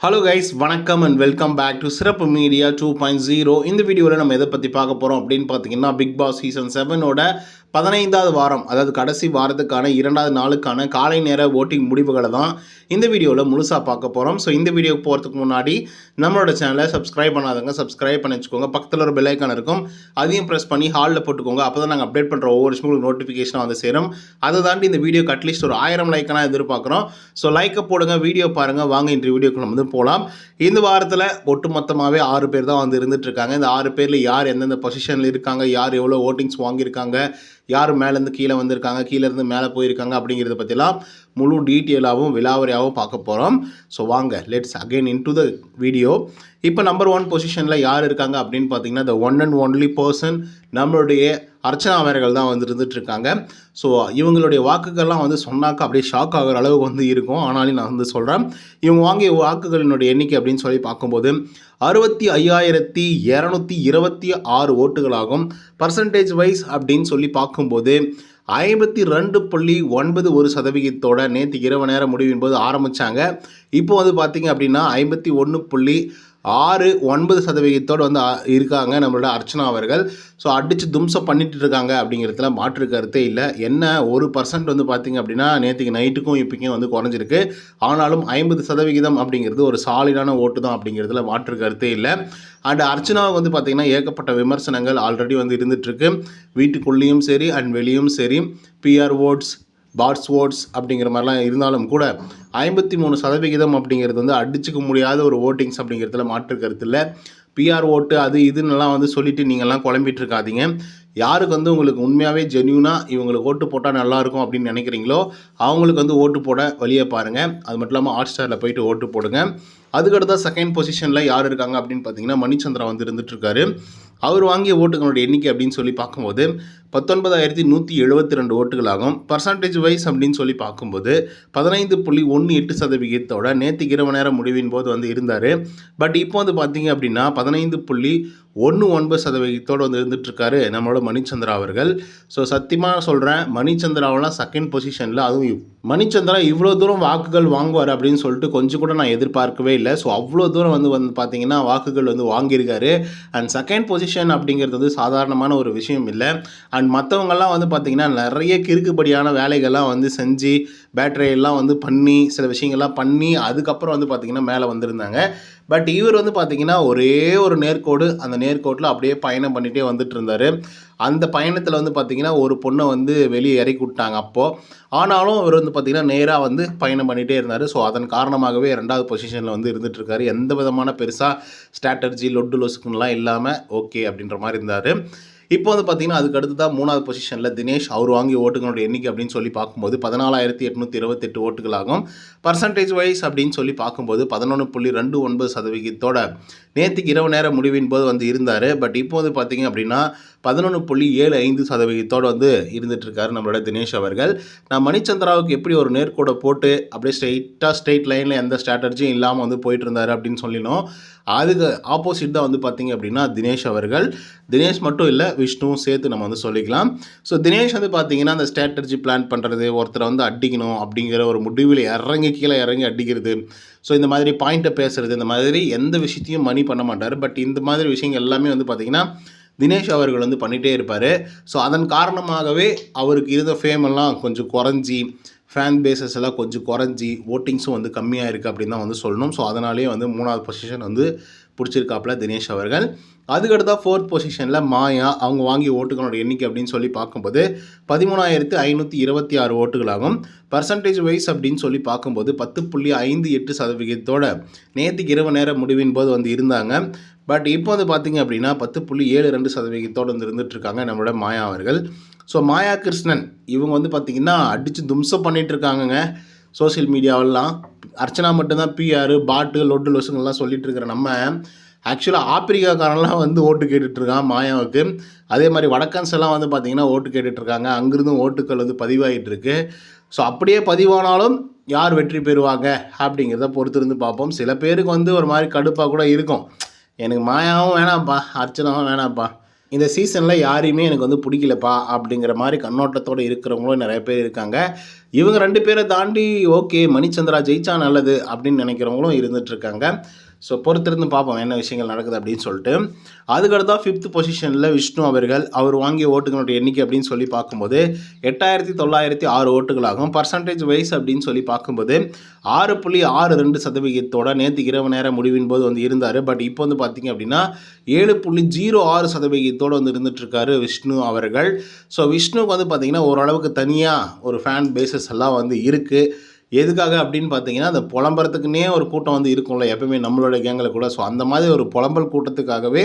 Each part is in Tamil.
ஹலோ கைஸ், வணக்கம் அண்ட் வெல்கம் பேக் டு சிறப்பு மீடியா 2.0. இந்த வீடியோவில் நம்ம எதை பற்றி பார்க்க போகிறோம் அப்படின்னு பார்த்தீங்கன்னா, பிக் பாஸ் சீசன் 7ஓட 15வது வாரம், அதாவது கடைசி வாரத்துக்கான 2வது நாளுக்கான காலை நேர ஓட்டிங் முடிவுகளை தான் இந்த வீடியோவில் முழுசாக பார்க்க போகிறோம். ஸோ இந்த வீடியோக்கு போகிறதுக்கு முன்னாடி நம்மளோட சேனலை சப்ஸ்கிரைப் பண்ணாதவங்க சப்ஸ்கிரைப் பண்ணி வச்சுக்கோங்க. பக்கத்தில் ஒரு பெல் ஐக்கான் இருக்கும், அதையும் ப்ரெஸ் பண்ணி ஹாலில் போட்டுக்கோங்க. அப்போ தான் நாங்கள் அப்டேட் பண்ணுற ஒவ்வொரு விஷயங்களும் நோட்டிஃபிகேஷனாக வந்து சேரும். அதை தாண்டி இந்த வீடியோக்கு அட்லீஸ்ட் ஒரு 1000 லைக்கான எதிர்பார்க்குறோம். ஸோ லைக்கை போடுங்க, வீடியோ பாருங்கள். வாங்க இன்றைய வீடியோக்கு நம்ம வந்து போகலாம். இந்த வாரத்தில் ஒட்டுமொத்தமாகவே 6 பேர் தான் வந்து இருந்துட்டு இருக்காங்க. இந்த 6 பேரில் யார் எந்தெந்த பொசிஷனில் இருக்காங்க, யார் எவ்வளோ ஓட்டிங்ஸ் வாங்கியிருக்காங்க, யார் மேலேருந்து கீழே வந்திருக்காங்க, கீழேருந்து மேலே போயிருக்காங்க அப்படிங்கிறத பற்றிலாம் முழு டீட்டெயிலாகவும் விலாவரியாகவும் பார்க்க போகிறோம். ஸோ வாங்க, let's again in to the video. இப்போ நம்பர் 1 பொசிஷனில் யார் இருக்காங்க அப்படின்னு பார்த்தீங்கன்னா, the one and only person நம்மளுடைய அர்ச்சனா அவர்கள் தான் வந்து இருந்துகிட்ருக்காங்க. ஸோ இவங்களுடைய வாக்குகள்லாம் வந்து சொன்னாக்கா அப்படியே ஷாக் ஆகிற அளவுக்கு வந்து இருக்கும். ஆனாலும் நான் வந்து சொல்கிறேன், இவங்க வாங்கிய வாக்குகளினுடைய எண்ணிக்கை அப்படின்னு சொல்லி பார்க்கும்போது 65,226 ஓட்டுகளாகும். பர்சன்டேஜ் வைஸ் அப்படின்னு சொல்லி பார்க்கும்போது 52.91% நேற்று இரவு நேரம் முடிவின் போது ஆரம்பித்தாங்க. இப்போ வந்து பார்த்திங்க அப்படின்னா 51.69% வந்து இருக்காங்க நம்மளோட அர்ச்சனா அவர்கள். ஸோ அடித்து தும்சம் பண்ணிட்டு இருக்காங்க அப்படிங்கிறதுல மாற்று கருத்தே இல்லை. என்ன 1% வந்து பார்த்திங்க அப்படின்னா நேற்றுக்கு நைட்டுக்கும் இப்போக்கும் வந்து குறைஞ்சிருக்கு. ஆனாலும் 50% அப்படிங்கிறது ஒரு சாலிடான ஓட்டு தான் அப்படிங்கிறதுல மாற்று கருத்தே இல்லை. அண்ட் அர்ச்சனாவுக்கு வந்து பார்த்திங்கன்னா ஏகப்பட்ட விமர்சனங்கள் ஆல்ரெடி வந்து இருந்துகிட்ருக்கு. வீட்டுக்குள்ளேயும் சரி அண்ட் வெளியும் சரி, பிஆர் ஓட்ஸ், பாட்ஸ் ஓட்ஸ் அப்படிங்கிற மாதிரிலாம் இருந்தாலும் கூட 53% அப்படிங்கிறது வந்து அடிச்சுக்க முடியாத ஒரு ஓட்டிங்ஸ் அப்படிங்கிறதுல மாற்று கருத்து இல்லை. பிஆர் ஓட்டு அது இதுன்னெல்லாம் வந்து சொல்லிவிட்டு நீங்கள்லாம் குழம்பிட்டு இருக்காதீங்க. யாருக்கு வந்து உங்களுக்கு உண்மையாகவே ஜென்யூனாக இவங்களுக்கு ஓட்டு போட்டால் நல்லாயிருக்கும் அப்படின்னு நினைக்கிறீங்களோ அவங்களுக்கு வந்து ஓட்டு போட வழியை பாருங்கள். அது மட்டும் இல்லாமல் ஹாட்ஸ்டாரில் போயிட்டு ஓட்டு போடுங்க. அதுக்கடுத்த செகண்ட் பொசிஷனில் யார் இருக்காங்க அப்படின்னு பார்த்தீங்கன்னா, மணிச்சந்திரா வந்து இருந்துகிட்ருக்காரு. அவர் வாங்கிய ஓட்டுகளோட எண்ணிக்கை அப்படின்னு சொல்லி பார்க்கும்போது 19,172 ஓட்டுகளாகும். பர்சன்டேஜ் வைஸ் அப்படின்னு சொல்லி பார்க்கும்போது 15.18% நேற்று இரவு நேரம் முடிவின் போது வந்து இருந்தார். பட் இப்போ வந்து பார்த்தீங்க அப்படின்னா 15.19% வந்து இருந்துகிட்ருக்காரு நம்மளோட மணிச்சந்திரா அவர்கள். ஸோ சத்தியமாக சொல்கிறேன், மணிச்சந்திராவெல்லாம் செகண்ட் பொசிஷனில், அதுவும் மணிச்சந்திரா இவ்வளோ தூரம் வாக்குகள் வாங்குவார் அப்படின்னு சொல்லிட்டு கொஞ்சம் கூட நான் எதிர்பார்க்கவே இல்லை. ஸோ அவ்வளோ தூரம் வந்து பார்த்தீங்கன்னா வாக்குகள் வந்து வாங்கியிருக்காரு. அண்ட் செகண்ட் பொசிஷன் அப்படிங்கிறது வந்து சாதாரணமான ஒரு விஷயம் இல்லை. அண்ட் மற்றவங்கெல்லாம் வந்து பார்த்திங்கன்னா நிறைய கிறுக்குப்படியான வேலைகள்லாம் வந்து செஞ்சு பேட்டரியெல்லாம் வந்து பண்ணி சில விஷயங்கள்லாம் பண்ணி அதுக்கப்புறம் வந்து பார்த்திங்கன்னா மேலே வந்திருந்தாங்க. பட் இவர் வந்து பார்த்திங்கன்னா ஒரே ஒரு நேர்கோடு, அந்த நேர்கோட்டில் அப்படியே பயணம் பண்ணிகிட்டே வந்துட்டு இருந்தார். அந்த பயணத்தில் வந்து பார்த்திங்கன்னா ஒரு பொண்ணை வந்து வெளியே இறக்கி விட்டாங்க அப்போது. ஆனாலும் அவர் வந்து பார்த்திங்கன்னா நேராக வந்து பயணம் பண்ணிகிட்டே இருந்தார். ஸோ அதன் காரணமாகவே 2வது பொசிஷனில் வந்து இருந்துகிட்ருக்காரு. எந்த விதமான பெருசாக ஸ்ட்ராட்டர்ஜி லொட்டு லொசுக்குன்னெலாம் இல்லாமல் ஓகே அப்படின்ற மாதிரி இருந்தார். இப்போ வந்து பார்த்திங்கன்னா அதுக்கு அடுத்து தான் 3வது பொசிஷனில் தினேஷ். அவர் வாங்கிய ஓட்டுகளோட எண்ணிக்கை அப்படின்னு சொல்லி பார்க்கும்போது 14,828 ஓட்டுகளாகும். பர்சன்டேஜ் வைஸ் அப்படின்னு சொல்லி பார்க்கும்போது 11.29% நேற்றுக்கு இரவு நேரம் முடிவின் போது வந்து இருந்தார். பட் இப்போ வந்து பார்த்திங்க அப்படின்னா 11.75% வந்து இருந்துகிட்ருக்காரு நம்மளோட தினேஷ் அவர்கள். நான் மணிச்சந்திராவுக்கு எப்படி ஒரு நேர்கோடை போட்டு அப்படியே ஸ்ட்ரெயிட் லைனில் எந்த ஸ்ட்ராட்டர்ஜியும் இல்லாமல் வந்து போயிட்டு இருந்தார் அப்படின்னு சொல்லினோம். அதுக்கு ஆப்போசிட் தான் வந்து பார்த்திங்க அப்படின்னா தினேஷ் அவர்கள். தினேஷ் மட்டும் இல்லை, விஷ்ணுவும் சேர்த்து நம்ம வந்து சொல்லிக்கலாம். ஸோ தினேஷ் வந்து பார்த்திங்கன்னா அந்த ஸ்ட்ராட்டர்ஜி பிளான் பண்ணுறது, ஒருத்தரை வந்து அடிக்கணும் அப்படிங்கிற ஒரு முடிவில் கீழே இறங்கி அடிக்கிறது, ஸோ இந்த மாதிரி பாயிண்ட்டை பேசுகிறது, இந்த மாதிரி எந்த விஷயத்தையும் மணி பண்ண மாட்டார். பட் இந்த மாதிரி விஷயங்கள் எல்லாமே வந்து பார்த்திங்கன்னா தினேஷ் அவர்கள் வந்து பண்ணிகிட்டே இருப்பார். ஸோ அதன் காரணமாகவே அவருக்கு இருந்த ஃபேம் எல்லாம் கொஞ்சம் குறைஞ்சி, ஃபேன் பேசஸ் எல்லாம் கொஞ்சம் குறைஞ்சி, ஓட்டிங்ஸும் வந்து கம்மியாக இருக்குது அப்படின்னு தான் வந்து சொல்லணும். ஸோ அதனாலேயே வந்து 3வது பொசிஷன் வந்து பிடிச்சிருக்காப்புல தினேஷ் அவர்கள். அதுக்கடுத்தா 4th பொசிஷனில் மாயா. அவங்க வாங்கிய ஓட்டுகளோட எண்ணிக்கை அப்படின்னு சொல்லி பார்க்கும்போது 13,526 ஓட்டுகளாகும். பர்சன்டேஜ் வைஸ் அப்படின்னு சொல்லி பார்க்கும்போது 10.58% நேற்றுக்கு இரவு நேரம் முடிவின் போது வந்து இருந்தாங்க. பட் இப்போ வந்து பார்த்திங்க அப்படின்னா 10.72% வந்து இருந்துகிட்ருக்காங்க நம்மளோட மாயா அவர்கள். ஸோ மாயா கிருஷ்ணன் இவங்க வந்து பார்த்திங்கன்னா அடித்து தும்சம் பண்ணிகிட்ருக்காங்கங்க சோசியல் மீடியாவெல்லாம். அர்ச்சனா மட்டும்தான் பிஆர் பாட்டு லொட்டு லொசுங்கள்லாம் சொல்லிட்டு இருக்கிற நம்ம ஆக்சுவலாக ஆப்பிரிக்காக்காரெல்லாம் வந்து ஓட்டு கேட்டுட்ருக்கான் மாயாவுக்கு. அதே மாதிரி வடக்கன்ஸ் எல்லாம் வந்து பார்த்திங்கன்னா ஓட்டு கேட்டுட்ருக்காங்க. அங்கேருந்தும் ஓட்டுக்கள் வந்து பதிவாகிட்டு இருக்கு. ஸோ அப்படியே பதிவானாலும் யார் வெற்றி பெறுவாங்க அப்படிங்கிறத பொறுத்திருந்து பார்ப்போம். சில பேருக்கு வந்து ஒரு மாதிரி கடுப்பாக கூட இருக்கும், எனக்கு மாயாவும் வேணாம்ப்பா அர்ச்சனாவும் வேணாம்ப்பா, இந்த சீசனில் யாரையுமே எனக்கு வந்து பிடிக்கலப்பா அப்படிங்கிற மாதிரி கண்ணோட்டத்தோடு இருக்கிறவங்களும் நிறைய பேர் இருக்காங்க. இவங்க 2 பேரை தாண்டி ஓகே மணிச்சந்திரா ஜெயிச்சா நல்லது அப்படின்னு நினைக்கிறவங்களும் இருந்துகிட்ருக்காங்க. ஸோ பொறுத்திருந்து பார்ப்போம் என்ன விஷயங்கள் நடக்குது அப்படின்னு சொல்லிட்டு. அதுக்கடுத்தா 5th பொசிஷனில் விஷ்ணு அவர்கள். அவர் வாங்கிய ஓட்டுகளுடைய எண்ணிக்கை அப்படின்னு சொல்லி பார்க்கும்போது 8906 ஓட்டுகளாகும். பர்சன்டேஜ் வைஸ் அப்படின்னு சொல்லி பார்க்கும்போது 6.62% நேற்று இரவு நேர முடிவின் போது வந்து இருந்தார். பட் இப்போ வந்து பார்த்திங்க அப்படின்னா 7.06% வந்து இருந்துகிட்ருக்காரு விஷ்ணு அவர்கள். ஸோ விஷ்ணுக்கு வந்து பார்த்திங்கன்னா ஓரளவுக்கு தனியாக ஒரு ஃபேன் பேசஸ் எல்லாம் வந்து இருக்குது. எதுக்காக அப்படின்னு பார்த்தீங்கன்னா, அந்த புலம்புறதுக்குன்னே ஒரு கூட்டம் வந்து இருக்கும்ல எப்பவுமே நம்மளோட கேங்கில் கூட. ஸோ அந்த மாதிரி ஒரு புலம்பல் கூட்டத்துக்காகவே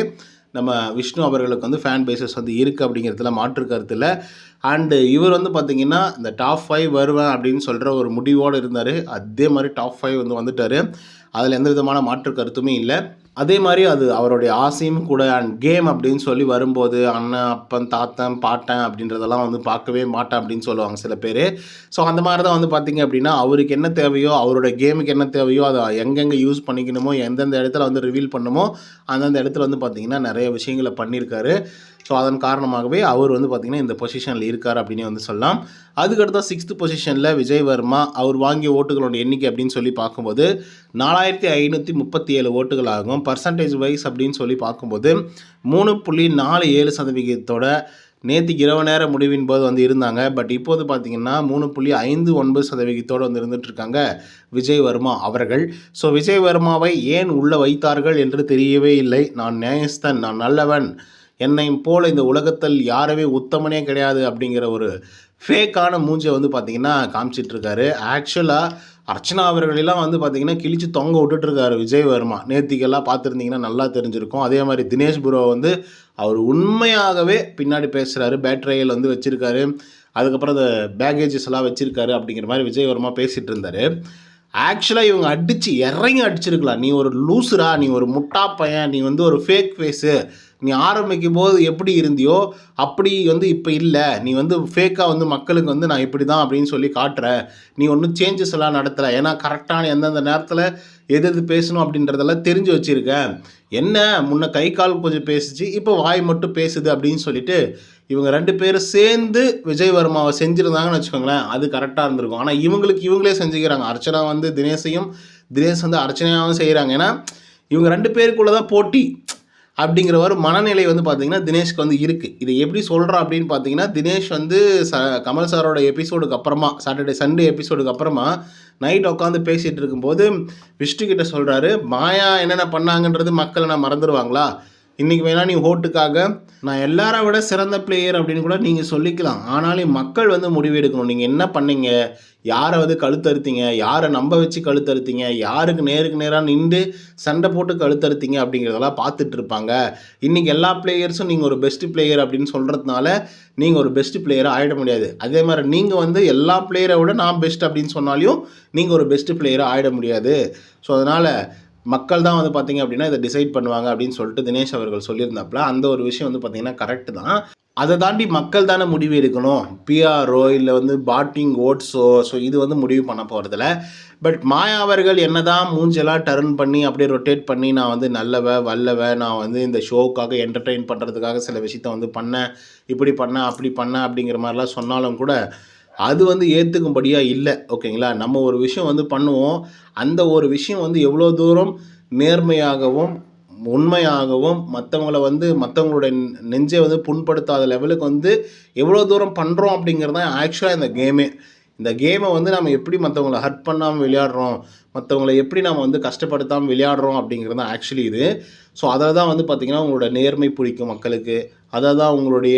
நம்ம விஷ்ணு அவர்களுக்கு வந்து ஃபேன் பேசஸ் வந்து இருக்குது அப்படிங்கிறதுல மாற்று கருத்து இல்லை. அண்டு இவர் வந்து பார்த்திங்கன்னா இந்த டாப் 5 வருவேன் அப்படின்னு சொல்கிற ஒரு முடிவோடு இருந்தார். அதே மாதிரி டாப் 5 வந்து வந்துட்டார். அதில் எந்த விதமான மாற்று கருத்துமே இல்லை. அதே மாதிரி அது அவருடைய ஆசையும் கூட. அண்ட் கேம் அப்படின்னு சொல்லி வரும்போது அண்ணன், அப்பன், தாத்தன், பாட்டன் அப்படின்றதெல்லாம் வந்து பார்க்கவே மாட்டேன் அப்படின்னு சொல்லுவாங்க சில பேர். ஸோ அந்த மாதிரி தான் வந்து பார்த்திங்க அப்படின்னா அவருக்கு என்ன தேவையோ, அவரோட கேமுக்கு என்ன தேவையோ அதை எங்கெங்கே யூஸ் பண்ணிக்கணுமோ, எந்தெந்த இடத்துல வந்து ரிவீல் பண்ணுமோ அந்தந்த இடத்துல வந்து பார்த்திங்கன்னா நிறைய விஷயங்களை பண்ணியிருக்காரு. ஸோ அதன் காரணமாகவே அவர் வந்து பார்த்திங்கன்னா இந்த பொசிஷனில் இருக்கார் அப்படின்னு வந்து சொல்லலாம். அதுக்கடுத்த 6th பொசிஷனில் விஜய் வர்மா. அவர் வாங்கிய ஓட்டுகளோட எண்ணிக்கை அப்படின்னு சொல்லி பார்க்கும்போது 4537 ஓட்டுகள் ஆகும். பர்சன்டேஜ் வைஸ் அப்படின்னு சொல்லி பார்க்கும்போது 3.47% நேற்று இரவு நேர முடிவின் போது வந்து இருந்தாங்க. பட் இப்போது பார்த்திங்கன்னா 3.59% வந்து இருந்துகிட்ருக்காங்க விஜய் வர்மா அவர்கள். ஸோ விஜய் வர்மாவை ஏன் உள்ளே வைத்தார்கள் என்று தெரியவே இல்லை. நான் நேயஸ்தன், நான் நல்லவன், என்னை போல் இந்த உலகத்தில் யாருமே உத்தமனே கிடையாது அப்படிங்கிற ஒரு ஃபேக்கான மூஞ்சியை வந்து பார்த்திங்கன்னா காமிச்சிட்ருக்காரு. ஆக்சுவலாக அர்ச்சனா அவர்களெல்லாம் வந்து பார்த்திங்கன்னா கிழிச்சு தொங்க விட்டுட்ருக்காரு விஜய் வர்மா. நேத்திக்கெல்லாம் பார்த்துருந்தீங்கன்னா நல்லா தெரிஞ்சிருக்கும். அதே மாதிரி தினேஷ் ப்ரோ வந்து அவர் உண்மையாகவே பின்னாடி பேசுகிறாரு. பேட்ரையில் வந்து வச்சுருக்காரு. அதுக்கப்புறம் அந்த பேகேஜஸ் எல்லாம் வச்சுருக்காரு அப்படிங்கிற மாதிரி விஜய் வர்மா பேசிகிட்டு இருந்தார். ஆக்சுவலாக இவங்க இறங்கி அடிச்சிருக்கலாம். நீ ஒரு லூசுரா, நீ ஒரு முட்டா பையன், நீ வந்து ஒரு ஃபேக் ஃபேஸு, நீ ஆரம்பிக்கும் போது எப்படி இருந்தியோ அப்படி வந்து இப்போ இல்லை, நீ வந்து ஃபேக்காக வந்து மக்களுக்கு வந்து நான் இப்படி தான் அப்படின்னு சொல்லி காட்டுற, நீ ஒன்றும் சேஞ்சஸ் எல்லாம் நடத்தலை, ஏன்னா கரெக்டான எந்தெந்த நேரத்தில் எது பேசணும் அப்படின்றதெல்லாம் தெரிஞ்சு வச்சுருக்கேன், என்ன முன்ன கை கால் கொஞ்சம் பேசிச்சு, இப்போ வாய் மட்டும் பேசுது அப்படின்னு சொல்லிட்டு இவங்க 2 பேரும் சேர்ந்து விஜய் வர்மாவை செஞ்சுருந்தாங்கன்னு வச்சுக்கோங்களேன், அது கரெக்டாக இருந்திருக்கும். ஆனால் இவங்களே செஞ்சுக்கிறாங்க. அர்ச்சனா வந்து தினேஷையும், தினேஷ் வந்து அர்ச்சனையாகவும் செய்கிறாங்க. ஏன்னா இவங்க 2 பேருக்குள்ளே தான் போட்டி அப்படிங்கிற ஒரு மனநிலை வந்து பார்த்திங்கன்னா தினேஷ்க்கு வந்து இருக்குது. இதை எப்படி சொல்கிறா அப்படின்னு பார்த்தீங்கன்னா, தினேஷ் வந்து கமல் சாரோட எபிசோடுக்கு அப்புறமா, சண்டே எபிசோடுக்கு அப்புறமா நைட் உட்காந்து பேசிகிட்டு இருக்கும்போது விஷ்ணு கிட்ட சொல்கிறாரு, மாயா என்னென்ன பண்ணாங்கன்றது மக்கள் நான் மறந்துடுவாங்களா, இன்றைக்கி வேணால் நீ ஓட்டுக்காக நான் எல்லாரை விட சிறந்த பிளேயர் அப்படின்னு கூட நீங்கள் சொல்லிக்கலாம், ஆனாலும் மக்கள் வந்து முடிவு எடுக்கணும். நீங்கள் என்ன பண்ணீங்க, யாரை வந்து கழுத்தறுத்தீங்க, யாரை நம்ப வச்சு கழுத்தறுத்தீங்க, யாருக்கு நேருக்கு நேராக நின்று சண்டை போட்டு கழுத்தறுத்தீங்க அப்படிங்கிறதெல்லாம் பார்த்துட்டு இருப்பாங்க. இன்றைக்கி எல்லா பிளேயர்ஸும் நீங்கள் ஒரு பெஸ்ட் பிளேயர் அப்படின்னு சொல்கிறதுனால நீங்கள் ஒரு பெஸ்ட் பிளேயராக ஆகிட முடியாது. அதே மாதிரி நீங்கள் வந்து எல்லா பிளேயரை விட நான் பெஸ்ட் அப்படின்னு சொன்னாலையும் நீங்கள் ஒரு பெஸ்ட் பிளேயராக ஆகிட முடியாது. ஸோ அதனால் மக்கள் தான் வந்து பார்த்திங்க அப்படின்னா இதை டிசைட் பண்ணுவாங்க அப்படின்னு சொல்லிட்டு தினேஷ் அவர்கள் சொல்லியிருந்தாப்புல. அந்த ஒரு விஷயம் வந்து பார்த்திங்கன்னா கரெக்டு தான். அதை தாண்டி மக்கள் தானே முடிவு எடுக்கணும். பிஆர்ஓ இல்லை வந்து பாட்டிங் ஓட்ஸோ, ஸோ இது வந்து முடிவு பண்ண போகிறதில்ல. பட் மாயா அவர்கள் என்ன தான் மூஞ்செல்லாம் டர்ன் பண்ணி அப்படியே ரொட்டேட் பண்ணி நான் வந்து வல்லவ, நான் வந்து இந்த ஷோவுக்காக என்டர்டெயின் பண்ணுறதுக்காக சில விஷயத்த வந்து பண்ணேன், இப்படி பண்ணேன் அப்படி பண்ணேன் அப்படிங்கிற மாதிரிலாம் சொன்னாலும் கூட அது வந்து ஏற்றுக்கும்படியாக இல்லை. ஓகேங்களா, நம்ம ஒரு விஷயம் வந்து பண்ணுவோம், அந்த ஒரு விஷயம் வந்து எவ்வளோ தூரம் நேர்மையாகவும் உண்மையாகவும் மற்றவங்களோட நெஞ்சை வந்து புண்படுத்தாத லெவலுக்கு வந்து எவ்வளோ தூரம் பண்ணுறோம் அப்படிங்கிறது தான் ஆக்சுவலாக இந்த கேமே. இந்த கேமை வந்து நம்ம எப்படி மற்றவங்கள ஹர்ட் பண்ணாமல் விளையாடுறோம், மற்றவங்களை எப்படி நம்ம வந்து கஷ்டப்படுத்தாமல் விளையாடுறோம் அப்படிங்கிறது தான் ஆக்சுவலி இது. ஸோ அதில் தான் வந்து பார்த்திங்கன்னா உங்களோட நேர்மை பிடிக்கும் மக்களுக்கு, அதில் தான் உங்களுடைய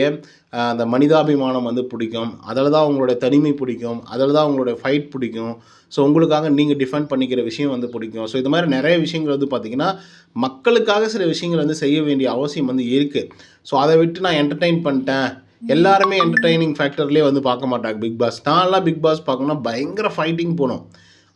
அந்த மனிதாபிமானம் வந்து பிடிக்கும், அதில் தான் உங்களுடைய தனிமை பிடிக்கும், அதில் தான் உங்களுடைய ஃபைட் பிடிக்கும். ஸோ உங்களுக்காக நீங்கள் டிஃபெண்ட் பண்ணிக்கிற விஷயம் வந்து பிடிக்கும். ஸோ இது மாதிரி நிறைய விஷயங்கள் வந்து பார்த்திங்கன்னா மக்களுக்காக சில விஷயங்கள் வந்து செய்ய வேண்டிய அவசியம் வந்து இருக்குது. ஸோ அதை விட்டு நான் என்டர்டெயின் பண்ணிட்டேன், எல்லாருமே என்டர்டெய்னிங் ஃபேக்டர்லேயே வந்து பார்க்க மாட்டாங்க பிக் பாஸ். நான்லாம் பிக் பாஸ் பார்க்கணுன்னா பயங்கர ஃபைட்டிங் போகணும்,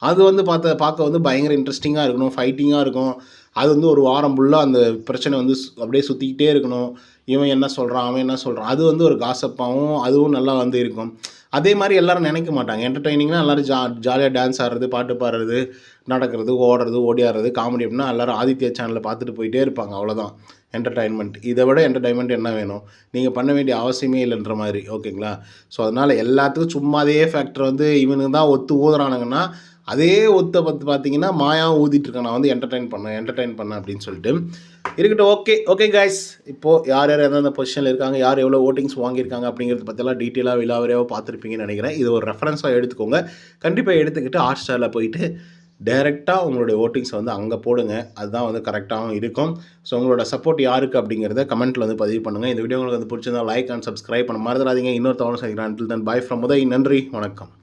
அது வந்து பார்க்க வந்து பயங்கர இன்ட்ரெஸ்டிங்காக இருக்கணும், ஃபைட்டிங்காக இருக்கும். அது வந்து ஒரு வாரம் ஃபுல்லாக அந்த பிரச்சனை வந்து அப்படியே சுற்றிக்கிட்டே இருக்கணும். இவன் என்ன சொல்கிறான், அவன் என்ன சொல்கிறான், அது வந்து ஒரு காசப்பாகவும் அதுவும் நல்லா வந்து இருக்கும். அதே மாதிரி எல்லாரும் நினைக்க மாட்டாங்க. என்டர்டெய்னிங்னா எல்லாரும் ஜாலியாக டான்ஸ் ஆடுறது, பாட்டு பாடுறது, நடக்கிறது, ஓடுறது, ஓடியாடுறது, காமெடி அப்படின்னா எல்லாரும் ஆதித்யா சேனலில் பார்த்துட்டு போயிட்டே இருப்பாங்க. அவ்வளோதான் என்டர்டெயின்மெண்ட். இதை விட என்டர்டெயின்மெண்ட் என்ன வேணும்? நீங்கள் பண்ண வேண்டிய அவசியமே இல்லைன்ற மாதிரி. ஓகேங்களா? ஸோ அதனால் எல்லாத்துக்கும் சும்மா அதே ஃபேக்டர் வந்து இவனுங்க தான் ஒத்து ஊதுறானுங்கன்னா, அதே ஒத்த பார்த்தீங்கன்னா மாயாவும் ஊதிட்டுருக்கேன். நான் வந்து என்டர்டெயின் பண்ணேன் அப்படின்னு சொல்லிட்டு இருக்கட்டும். ஓகே கைஸ், இப்போது யார் எந்தெந்த பொசிஷனில் இருக்காங்க, யார் எவ்வளோ ஓட்டிங்ஸ் வாங்கியிருக்காங்க அப்படிங்கிறத பற்றியெல்லாம் டீட்டெயிலாக விலாவரியாக பார்த்துருப்பீங்கன்னு நினைக்கிறேன். இது ஒரு ரெஃபரன்ஸாக எடுத்துக்கோங்க. கண்டிப்பாக எடுத்துக்கிட்டு ஹாட் ஸ்டாரில் போயிட்டு டைரெக்டாக உங்களுடைய ஓட்டிங்ஸை வந்து அங்கே போடுங்க. அதுதான் வந்து கரெக்டாகவும் இருக்கும். ஸோ உங்களோட சப்போர்ட் யாருக்கு அப்படிங்கிறத கமெண்ட்டில் வந்து பதிவு பண்ணுங்கள். இந்த வீடியோ உங்களுக்கு வந்து பிடிச்சிருந்தா லைக் அண்ட் சப்ஸ்கிரைப் பண்ண மறந்துடாதீங்க. இன்னொரு தவணை சந்திக்கிறேன். Until then by from Uday. நன்றி, வணக்கம்.